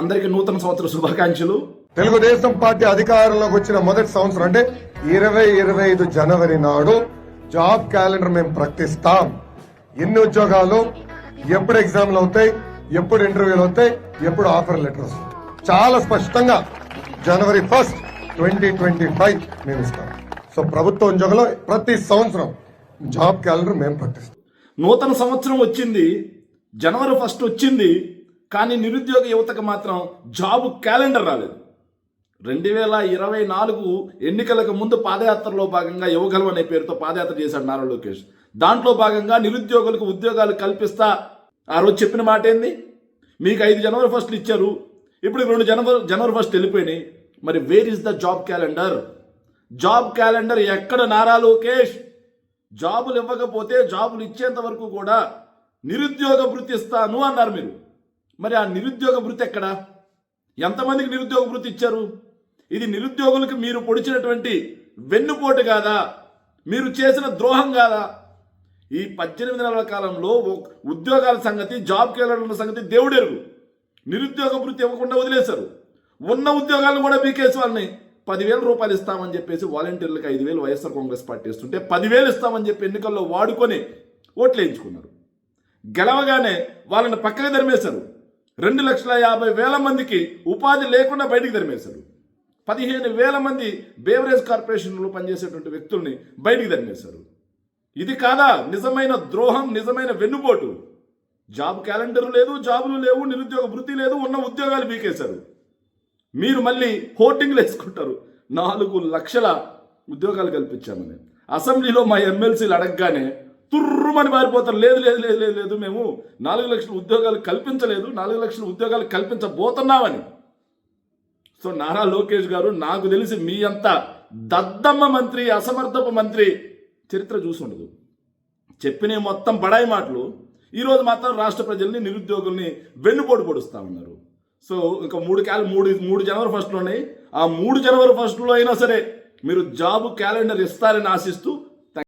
అందరికీ నూతన సంవత్సర శుభాకాంక్షలు. తెలుగుదేశం పార్టీ అధికారంలోకి వచ్చిన మొదటి సంవత్సరం అంటే 2025 జనవరి నాడు జాబ్ క్యాలెండర్ మేము ప్రకటిస్తాం. ఎన్ని ఉద్యోగాలు, ఎప్పుడు ఎగ్జామ్లు అవుతాయి, ఎప్పుడు ఇంటర్వ్యూలు అవుతాయి, ఎప్పుడు ఆఫర్ లెటర్స్, చాలా స్పష్టంగా జనవరి 1, 2025 మేము ఇస్తాం. సో ప్రభుత్వ ఉద్యోగంలో ప్రతి సంవత్సరం జాబ్ క్యాలెండర్ మేము ప్రకటిస్తాం. నూతన సంవత్సరం వచ్చింది, జనవరి 1 వచ్చింది, కానీ నిరుద్యోగ యువతకు మాత్రం జాబ్ క్యాలెండర్ రాలేదు. 2024 ఎన్నికలకు ముందు పాదయాత్రలో భాగంగా యువగలం అనే పేరుతో పాదయాత్ర చేశాడు నారా లోకేష్. దాంట్లో భాగంగా నిరుద్యోగులకు ఉద్యోగాలు కల్పిస్తా ఆ రోజు చెప్పిన మాట ఏంది? మీకు 5 జనవరి 1 ఇచ్చారు, ఇప్పుడు 2 జనవరి 1 వెళ్ళిపోయినాయి. మరి where is the job calendar? Job calendar ఎక్కడ నారా లోకేష్? జాబులు ఇవ్వకపోతే జాబులు ఇచ్చేంత వరకు కూడా నిరుద్యోగ భృతి ఇస్తాను అన్నారు మీరు. మరి ఆ నిరుద్యోగ భృతి ఎక్కడా? ఎంతమందికి నిరుద్యోగ భృతి ఇచ్చారు? ఇది నిరుద్యోగులకు మీరు పొడిచినటువంటి వెన్నుపోటు కాదా? మీరు చేసిన ద్రోహం కాదా? ఈ 18 నెలల కాలంలో ఉద్యోగాల సంగతి, జాబ్ క్యాలెండర్ సంగతి దేవుడెరుగు. నిరుద్యోగ భృతి ఇవ్వకుండా వదిలేశారు. ఉన్న ఉద్యోగాలను కూడా బీకేసి వాళ్ళని 10,000 రూపాయలు ఇస్తామని చెప్పేసి వాలంటీర్లకు 5,000 వైఎస్ఆర్ కాంగ్రెస్ పార్టీ ఇస్తుంటే 10,000 ఇస్తామని చెప్పి ఎన్నికల్లో వాడుకొని ఓట్లు వేయించుకున్నారు. గెలవగానే వాళ్ళని పక్కకి తరిమేశారు. 2,50,000 మందికి ఉపాధి లేకుండా బయటికి తరిమేశారు. 15,000 మంది బేవరేజ్ కార్పొరేషన్లో పనిచేసేటువంటి వ్యక్తుల్ని బయటికి తరిమేశారు. ఇది కాదా నిజమైన ద్రోహం, నిజమైన వెన్నుపోటు? జాబ్ క్యాలెండర్ లేదు, జాబులు లేవు, నిరుద్యోగ భృతి లేదు, ఉన్న ఉద్యోగాలు బీకేశారు. మీరు మళ్ళీ హోర్డింగ్లు వేసుకుంటారు, 4 లక్షల ఉద్యోగాలు కల్పించామని. అసెంబ్లీలో మా ఎమ్మెల్సీలు అడగగానే తుర్రుమని మారిపోతారు. లేదు లేదు లేదు లేదు లేదు మేము 4 లక్షల ఉద్యోగాలు కల్పించలేదు, 4 లక్షల ఉద్యోగాలు కల్పించబోతున్నామని. సో నారా లోకేష్ గారు, నాకు తెలిసి మీ అంత దద్దమ్మ మంత్రి, అసమర్థపు మంత్రి చరిత్ర చూసి ఉండదు. చెప్పిన మొత్తం బడాయి మాటలు ఈరోజు మాత్రం రాష్ట్ర ప్రజల్ని, నిరుద్యోగుల్ని వెన్నుపోటు పొడుస్తా ఉన్నారు. సో ఇంకా 3 జనవరి 1 ఉన్నాయి. ఆ 3 జనవరి 1 అయినా సరే మీరు జాబ్ క్యాలెండర్ ఇస్తారని ఆశిస్తూ